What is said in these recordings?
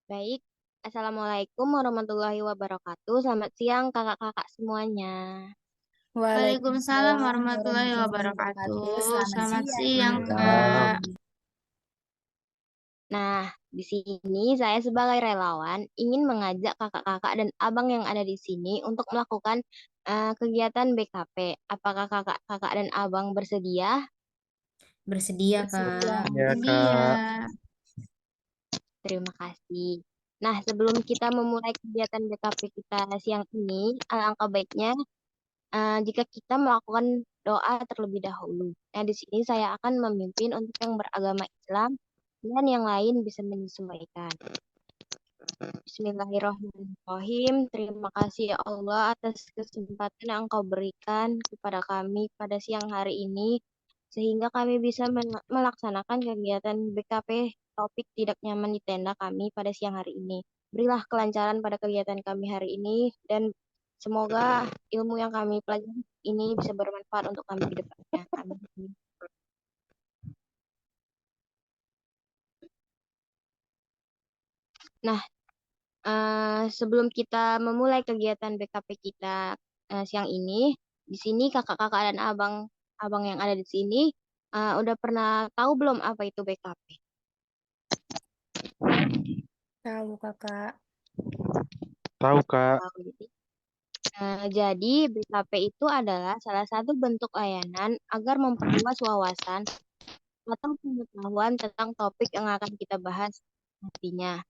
Baik, Assalamualaikum warahmatullahi wabarakatuh. Selamat siang kakak-kakak semuanya. Waalaikumsalam Waalaikumsalam warahmatullahi warahmatullahi wabarakatuh. wabarakatuh. Selamat Selamat siang, siang, Kak. Kak. Siang. Nah, di sini saya sebagai relawan ingin mengajak kakak-kakak dan abang yang ada di sini untuk melakukan kegiatan BKP. Apakah kakak-kakak dan abang bersedia? Bersedia, Bersedia. Kak. Ya, Kak. Sedia. Terima kasih. Nah, sebelum kita memulai kegiatan BKP kita siang ini, alangkah baiknya jika kita melakukan doa terlebih dahulu. Nah, di sini saya akan memimpin untuk yang beragama Islam dan yang lain bisa menyesuaikan. Bismillahirrahmanirrahim. Terima kasih ya Allah atas kesempatan yang Engkau berikan kepada kami pada siang hari ini, sehingga kami bisa melaksanakan kegiatan BKP topik tidak nyaman di tenda kami pada siang hari ini. Berilah kelancaran pada kegiatan kami hari ini, dan semoga ilmu yang kami pelajari ini bisa bermanfaat untuk kami ke depannya. Amin. Nah, sebelum kita memulai kegiatan BKP kita siang ini, di sini kakak-kakak dan abang yang ada di sini udah pernah tahu belum apa itu BKP? Tahu, Kakak. Tahu, Kak. Tahu. Jadi BKP itu adalah salah satu bentuk layanan agar memperluas wawasan atau pengetahuan tentang topik yang akan kita bahas nantinya.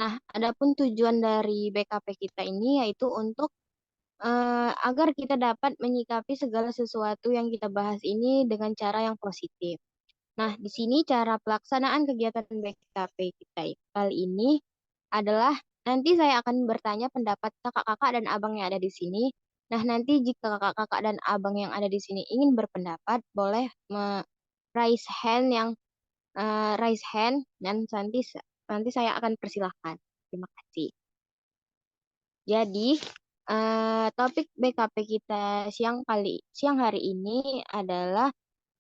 Nah, adapun tujuan dari BKP kita ini yaitu untuk agar kita dapat menyikapi segala sesuatu yang kita bahas ini dengan cara yang positif. Nah, di sini cara pelaksanaan kegiatan BKP kita kali ini adalah nanti saya akan bertanya pendapat kakak-kakak dan abang yang ada di sini. Nah, nanti jika kakak-kakak dan abang yang ada di sini ingin berpendapat, boleh raise hand raise hand dan nanti saya akan persilahkan. Terima kasih. Jadi, topik BKP kita siang hari ini adalah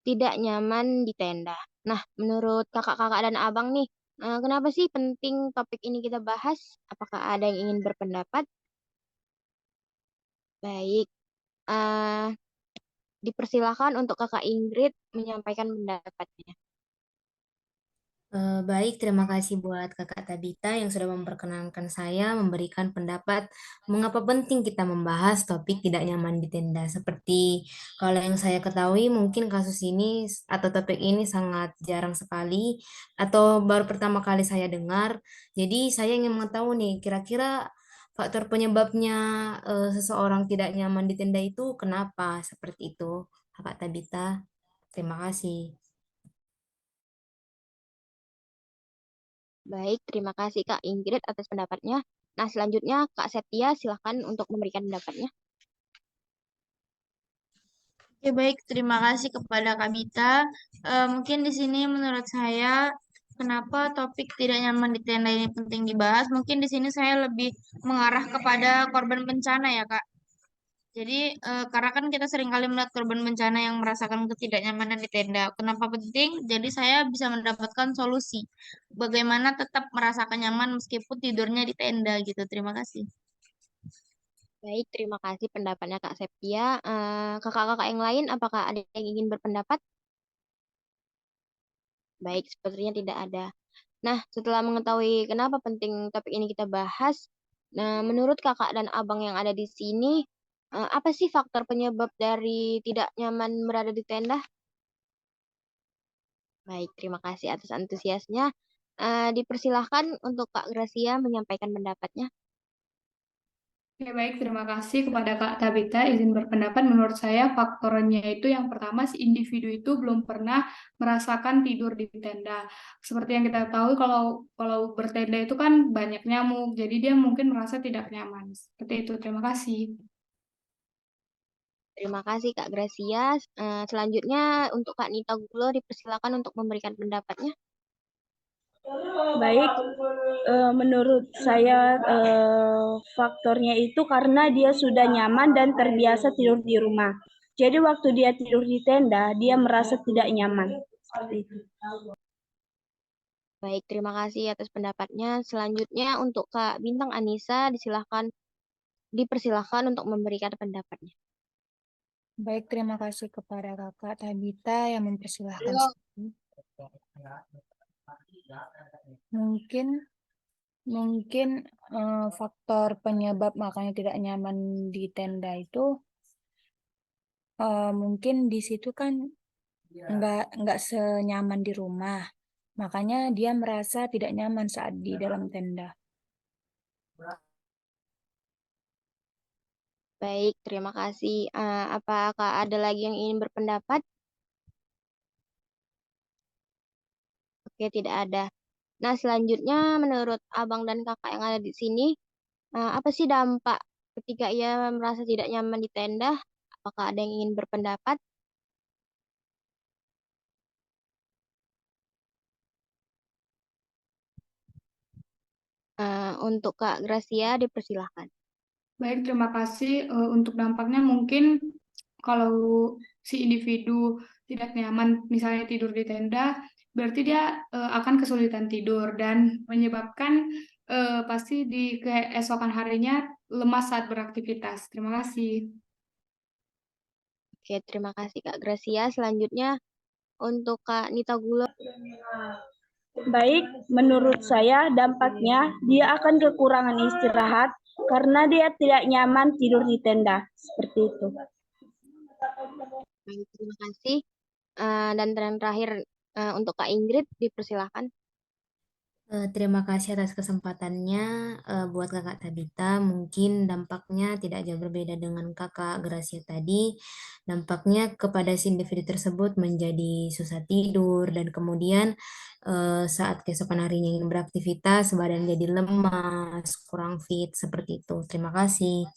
tidak nyaman di tenda. Nah, menurut kakak-kakak dan abang nih, kenapa sih penting topik ini kita bahas? Apakah ada yang ingin berpendapat? Baik, eh, dipersilakan untuk kakak Ingrid menyampaikan pendapatnya. Baik, terima kasih buat Kakak Tabita yang sudah memperkenankan saya memberikan pendapat mengapa penting kita membahas topik tidak nyaman di tenda. Seperti kalau yang saya ketahui mungkin kasus ini atau topik ini sangat jarang sekali atau baru pertama kali saya dengar. Jadi saya ingin mengetahui nih kira-kira faktor penyebabnya seseorang tidak nyaman di tenda itu kenapa seperti itu, Kakak Tabita. Terima kasih. Baik, terima kasih Kak Ingrid atas pendapatnya. Nah, selanjutnya Kak Setia silakan untuk memberikan pendapatnya. Oke, baik. Terima kasih kepada Kak Bita. Mungkin di sini menurut saya, kenapa topik tidak nyaman di tenda ini penting dibahas? Mungkin di sini saya lebih mengarah kepada korban bencana ya, Kak. Jadi, karena kan kita sering kali melihat korban bencana yang merasakan ketidaknyamanan di tenda. Kenapa penting? Jadi saya bisa mendapatkan solusi. Bagaimana tetap merasakan nyaman meskipun tidurnya di tenda gitu. Terima kasih. Baik, terima kasih pendapatnya Kak Septia. Kakak-kakak yang lain, apakah ada yang ingin berpendapat? Baik, sepertinya tidak ada. Nah, setelah mengetahui kenapa penting topik ini kita bahas, nah, menurut kakak dan abang yang ada di sini, apa sih faktor penyebab dari tidak nyaman berada di tenda? Baik, terima kasih atas antusiasnya. Dipersilahkan untuk Kak Gracia menyampaikan pendapatnya. Oke, baik. Terima kasih kepada Kak Tabita. Izin berpendapat, menurut saya faktornya itu yang pertama, si individu itu belum pernah merasakan tidur di tenda. Seperti yang kita tahu, kalau kalau bertenda itu kan banyak nyamuk, jadi dia mungkin merasa tidak nyaman. Seperti itu. Terima kasih. Terima kasih Kak Gracia. Selanjutnya untuk Kak Nita Gulo dipersilakan untuk memberikan pendapatnya. Baik, menurut saya faktornya itu karena dia sudah nyaman dan terbiasa tidur di rumah. Jadi waktu dia tidur di tenda, dia merasa tidak nyaman. Seperti itu. Baik, terima kasih atas pendapatnya. Selanjutnya untuk Kak Bintang Anissa, dipersilahkan untuk memberikan pendapatnya. Baik, terima kasih kepada Kakak Tabita yang mempersilahkan Halo. saya. Mungkin faktor penyebab makanya tidak nyaman di tenda itu mungkin di situ kan nggak senyaman di rumah. Makanya dia merasa tidak nyaman saat di dalam tenda. Baik, terima kasih. Apakah ada lagi yang ingin berpendapat? Oke, tidak ada. Nah, selanjutnya menurut abang dan kakak yang ada di sini, apa sih dampak ketika ia merasa tidak nyaman di tenda? Apakah ada yang ingin berpendapat? Untuk Kak Gracia, dipersilahkan. Baik, terima kasih. Untuk dampaknya mungkin kalau si individu tidak nyaman, misalnya tidur di tenda, berarti dia akan kesulitan tidur dan menyebabkan pasti di keesokan harinya lemas saat beraktivitas. Terima kasih. Oke, terima kasih Kak Gracia. Selanjutnya untuk Kak Nita Gulo. Baik, menurut saya dampaknya dia akan kekurangan istirahat karena dia tidak nyaman tidur di tenda. Seperti itu. Baik, terima kasih. Dan terakhir untuk Kak Ingrid, dipersilahkan. Terima kasih atas kesempatannya buat Kakak Tabita. Mungkin dampaknya tidak jauh berbeda dengan Kakak Gracia tadi. Dampaknya kepada si individu tersebut menjadi susah tidur dan kemudian saat keesokan harinya ingin beraktivitas, badan jadi lemas, kurang fit, seperti itu. Terima kasih.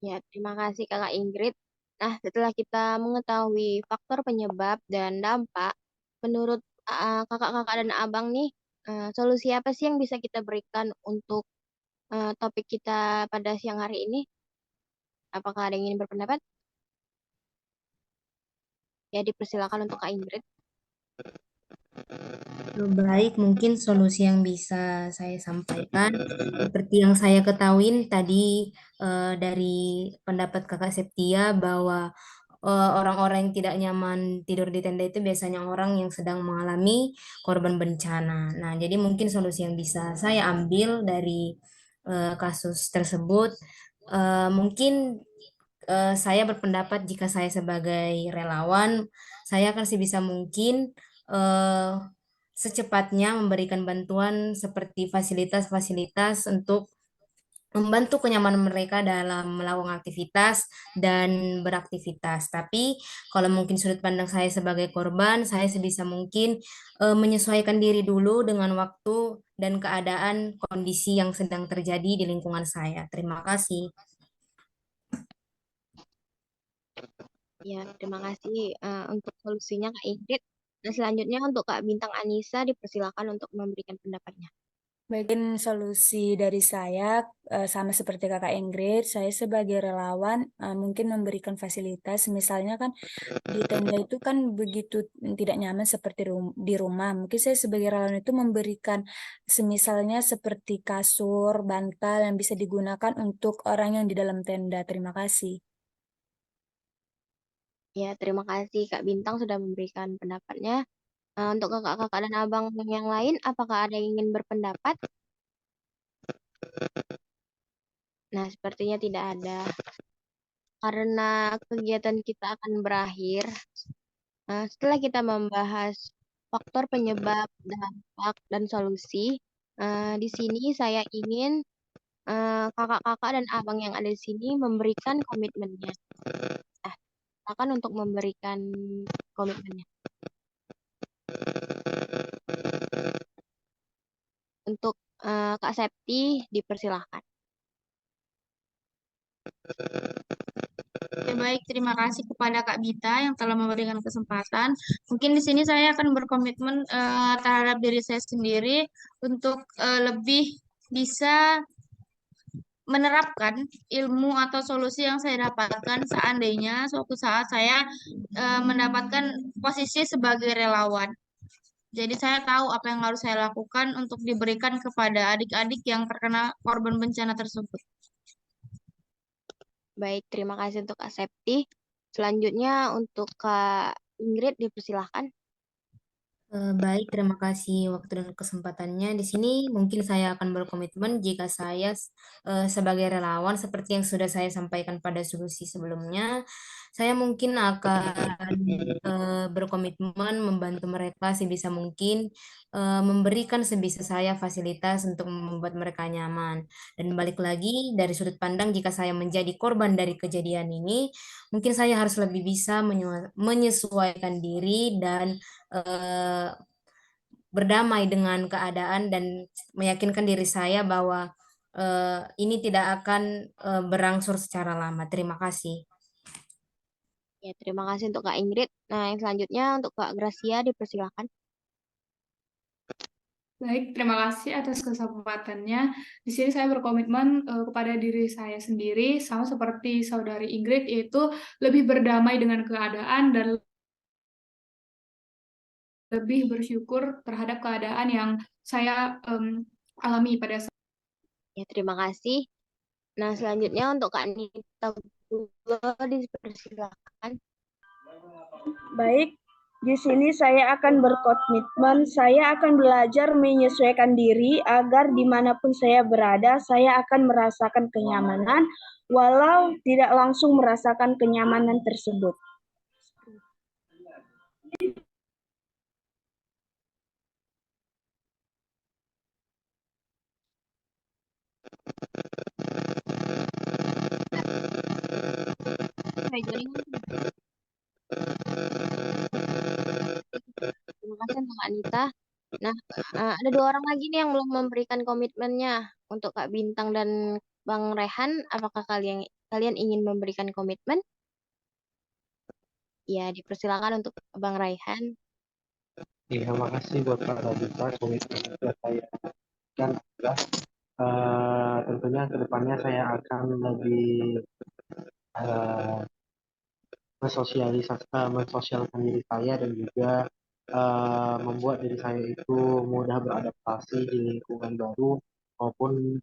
Ya, terima kasih Kakak Ingrid. Nah, setelah kita mengetahui faktor penyebab dan dampak, menurut kakak-kakak dan abang nih, solusi apa sih yang bisa kita berikan untuk topik kita pada siang hari ini? Apakah ada yang ingin berpendapat? Ya, dipersilakan untuk Kak Ingrid. Baik, mungkin solusi yang bisa saya sampaikan seperti yang saya ketahuin tadi dari pendapat Kakak Septia bahwa orang-orang yang tidak nyaman tidur di tenda itu biasanya orang yang sedang mengalami korban bencana. Nah, jadi mungkin solusi yang bisa saya ambil dari kasus tersebut mungkin saya berpendapat jika saya sebagai relawan, saya akan sebisa mungkin eh, secepatnya memberikan bantuan seperti fasilitas-fasilitas untuk membantu kenyamanan mereka dalam melakukan aktivitas dan beraktivitas. Tapi kalau mungkin sudut pandang saya sebagai korban, saya sebisa mungkin menyesuaikan diri dulu dengan waktu dan keadaan kondisi yang sedang terjadi di lingkungan saya. Terima kasih. Ya, terima kasih untuk solusinya Kak Ingrid. Nah, selanjutnya untuk Kak Bintang Anissa, dipersilakan untuk memberikan pendapatnya. Bagian solusi dari saya sama seperti Kakak Ingrid, saya sebagai relawan mungkin memberikan fasilitas, misalnya kan di tenda itu kan begitu tidak nyaman seperti di rumah. Mungkin saya sebagai relawan itu memberikan semisalnya seperti kasur, bantal yang bisa digunakan untuk orang yang di dalam tenda. Terima kasih. Ya, terima kasih Kak Bintang sudah memberikan pendapatnya. Untuk kakak-kakak dan abang yang lain, apakah ada yang ingin berpendapat? Nah, sepertinya tidak ada. Karena kegiatan kita akan berakhir, setelah kita membahas faktor penyebab, dampak, dan solusi, di sini saya ingin kakak-kakak dan abang yang ada di sini memberikan komitmennya. Nah, silakan untuk memberikan komitmennya. Untuk Kak Septi, dipersilahkan. Oke, baik, terima kasih kepada Kak Bita yang telah memberikan kesempatan. Mungkin di sini saya akan berkomitmen terhadap diri saya sendiri untuk lebih bisa menerapkan ilmu atau solusi yang saya dapatkan seandainya suatu saat saya mendapatkan posisi sebagai relawan. Jadi saya tahu apa yang harus saya lakukan untuk diberikan kepada adik-adik yang terkena korban bencana tersebut. Baik, terima kasih untuk Kak Septi. Selanjutnya untuk Kak Ingrid dipersilahkan. Baik, terima kasih waktu dan kesempatannya. Di sini mungkin saya akan berkomitmen jika saya sebagai relawan seperti yang sudah saya sampaikan pada solusi sebelumnya, saya mungkin akan berkomitmen membantu mereka sebisa mungkin, memberikan sebisa saya fasilitas untuk membuat mereka nyaman. Dan balik lagi dari sudut pandang jika saya menjadi korban dari kejadian ini, mungkin saya harus lebih bisa menyesuaikan diri dan eh, berdamai dengan keadaan dan meyakinkan diri saya bahwa ini tidak akan berangsur secara lama. Terima kasih. Ya, terima kasih untuk Kak Ingrid. Nah, yang selanjutnya untuk Kak Gracia dipersilahkan. Baik, terima kasih atas kesempatannya. Di sini saya berkomitmen kepada diri saya sendiri, sama seperti saudari Ingrid, yaitu lebih berdamai dengan keadaan dan lebih bersyukur terhadap keadaan yang saya alami pada saat. Ya, terima kasih. Nah, selanjutnya untuk Kak Nita Pulo dipersilahkan. Baik, di sini saya akan berkomitmen, saya akan belajar menyesuaikan diri agar dimanapun saya berada, saya akan merasakan kenyamanan, walau tidak langsung merasakan kenyamanan tersebut. Baik, jaringan. Terima kasih untuk Kak Anita. Nah, ada 2 orang lagi nih yang belum memberikan komitmennya. Untuk Kak Bintang dan Bang Rehan, apakah kalian ingin memberikan komitmen? Ya, dipersilakan untuk Bang Raihan. Iya, makasih buat Kak Radita, komitmen yang sudah saya berikan adalah tentunya kedepannya saya akan lebih eh, mensosialkan diri saya dan juga membuat diri saya itu mudah beradaptasi di lingkungan baru maupun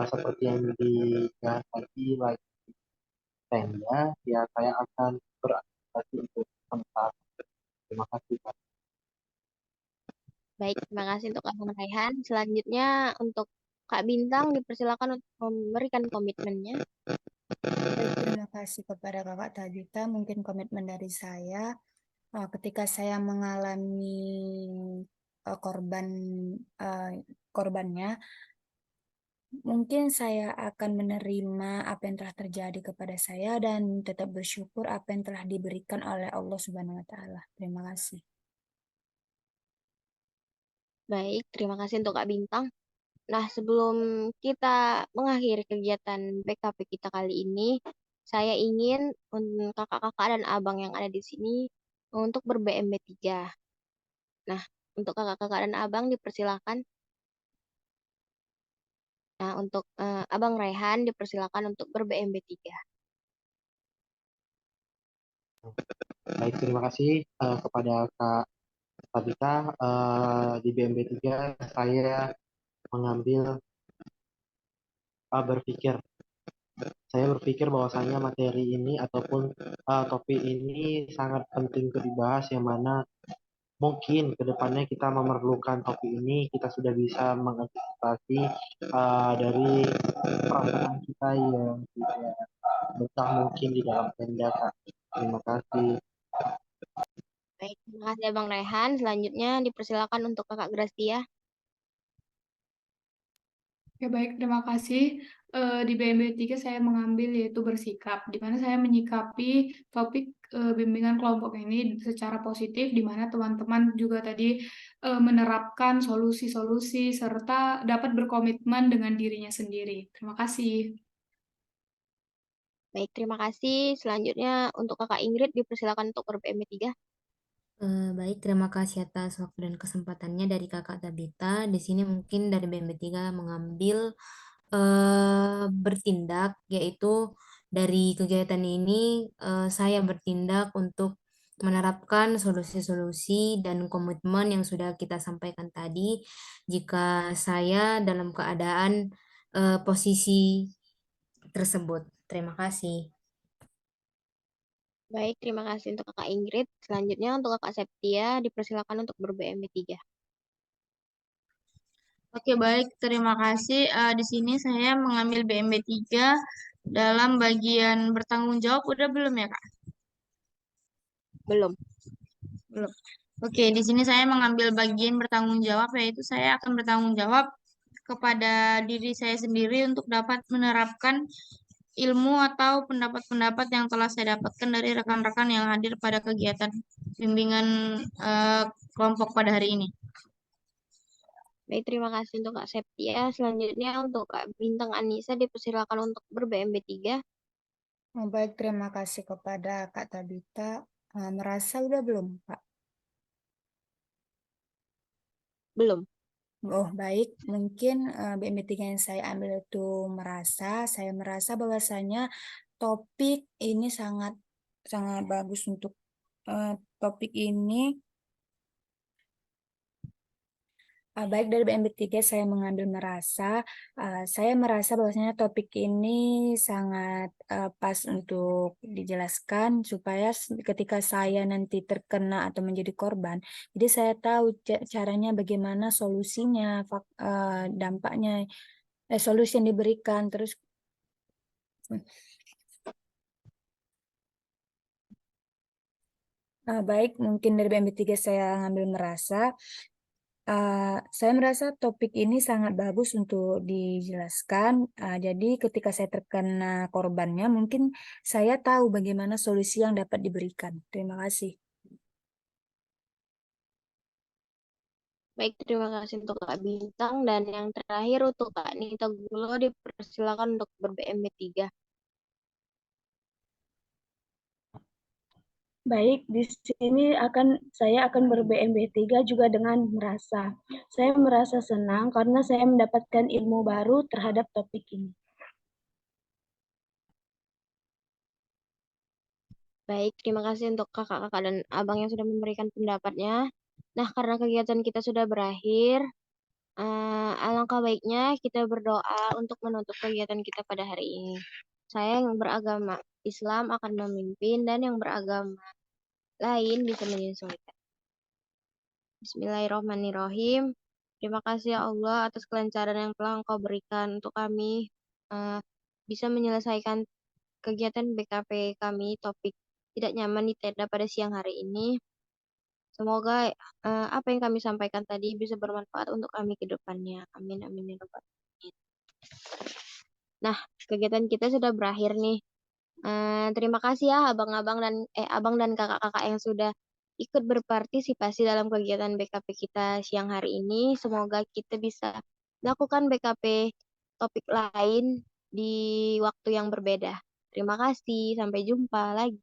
seperti yang dibahas tadi like tenda, ya saya akan beradaptasi untuk sementara. Terima kasih Pak. Baik, terima kasih untuk Bang Raihan. Selanjutnya untuk Kak Bintang dipersilakan untuk memberikan komitmennya. Baik, terima kasih kepada Kakak Tabita. Mungkin komitmen dari saya, ketika saya mengalami korbannya, mungkin saya akan menerima apa yang telah terjadi kepada saya dan tetap bersyukur apa yang telah diberikan oleh Allah Subhanahu wa Ta'ala. Terima kasih. Baik, terima kasih untuk Kak Bintang. Nah, sebelum kita mengakhiri kegiatan BKP kita kali ini, saya ingin kakak-kakak dan abang yang ada di sini untuk ber-BMB 3. Nah, untuk kakak-kakak dan abang dipersilakan. Nah, untuk Abang Raihan dipersilakan untuk ber-BMB 3. Baik, terima kasih kepada Kak Tabita. Di BMB 3 saya mengambil berpikir saya berpikir bahwasanya materi ini ataupun topik ini sangat penting untuk dibahas, yang mana mungkin ke depannya kita memerlukan topik ini, kita sudah bisa mengantisipasi dari perasaan kita yang tidak betah mungkin di dalam tenda, Kak. Terima kasih. Baik, terima kasih Abang Raihan. Selanjutnya dipersilakan untuk Kakak Gracia. Ya baik, terima kasih. Di BMB 3 saya mengambil yaitu bersikap, di mana saya menyikapi topik bimbingan kelompok ini secara positif, di mana teman-teman juga tadi menerapkan solusi-solusi serta dapat berkomitmen dengan dirinya sendiri. Terima kasih. Baik, terima kasih. Selanjutnya untuk Kakak Ingrid dipersilakan untuk ber-BMB 3. Baik, terima kasih atas waktu dan kesempatannya dari Kakak Tabita. Di sini mungkin dari BMB3 mengambil bertindak, yaitu dari kegiatan ini saya bertindak untuk menerapkan solusi-solusi dan komitmen yang sudah kita sampaikan tadi jika saya dalam keadaan posisi tersebut. Terima kasih. Baik, terima kasih untuk Kakak Ingrid. Selanjutnya untuk Kakak Septia, dipersilakan untuk ber-BMB 3. Oke, baik. Terima kasih. Di sini saya mengambil BMB 3 dalam bagian bertanggung jawab. Udah belum ya, Kak? Belum. Belum. Oke, di sini saya mengambil bagian bertanggung jawab, yaitu saya akan bertanggung jawab kepada diri saya sendiri untuk dapat menerapkan ilmu atau pendapat-pendapat yang telah saya dapatkan dari rekan-rekan yang hadir pada kegiatan bimbingan kelompok pada hari ini. Baik, terima kasih untuk Kak Septia. Selanjutnya untuk Kak Bintang Anissa, dipersilakan untuk ber-BMB 3. Baik, terima kasih kepada Kak Tabita. Merasa udah belum, Pak? Belum. Oh, baik. Mungkin BMB 3 yang saya ambil itu saya merasa bahwasanya topik ini sangat sangat bagus untuk topik ini. Baik, dari BMB 3 saya mengambil saya merasa bahwasanya topik ini sangat pas untuk dijelaskan supaya ketika saya nanti terkena atau menjadi korban, jadi saya tahu caranya bagaimana solusinya, dampaknya, solusi yang diberikan, terus baik, mungkin dari BMB 3 saya ngambil saya merasa topik ini sangat bagus untuk dijelaskan. Jadi ketika saya terkena korbannya, mungkin saya tahu bagaimana solusi yang dapat diberikan. Terima kasih. Baik, terima kasih untuk Kak Bintang. Dan yang terakhir untuk Kak Nita Gulo, dipersilakan untuk ber-BMB 3. Baik, di sini saya akan ber-BMB 3 juga dengan merasa. Saya merasa senang karena saya mendapatkan ilmu baru terhadap topik ini. Baik, terima kasih untuk kakak-kakak dan abang yang sudah memberikan pendapatnya. Nah, karena kegiatan kita sudah berakhir, alangkah baiknya kita berdoa untuk menutup kegiatan kita pada hari ini. Saya yang beragama Islam akan memimpin dan yang beragama lain bisa menyesuaikan. Bismillahirrahmanirrahim. Terima kasih ya Allah atas kelancaran yang telah Engkau berikan untuk kami bisa menyelesaikan kegiatan BKP kami topik tidak nyaman di tenda pada siang hari ini. Semoga apa yang kami sampaikan tadi bisa bermanfaat untuk kami ke depannya. Amin, amin, ya Rabbal alamin. Nah, kegiatan kita sudah berakhir nih. Terima kasih ya abang dan kakak-kakak yang sudah ikut berpartisipasi dalam kegiatan BKP kita siang hari ini. Semoga kita bisa melakukan BKP topik lain di waktu yang berbeda. Terima kasih, sampai jumpa lagi.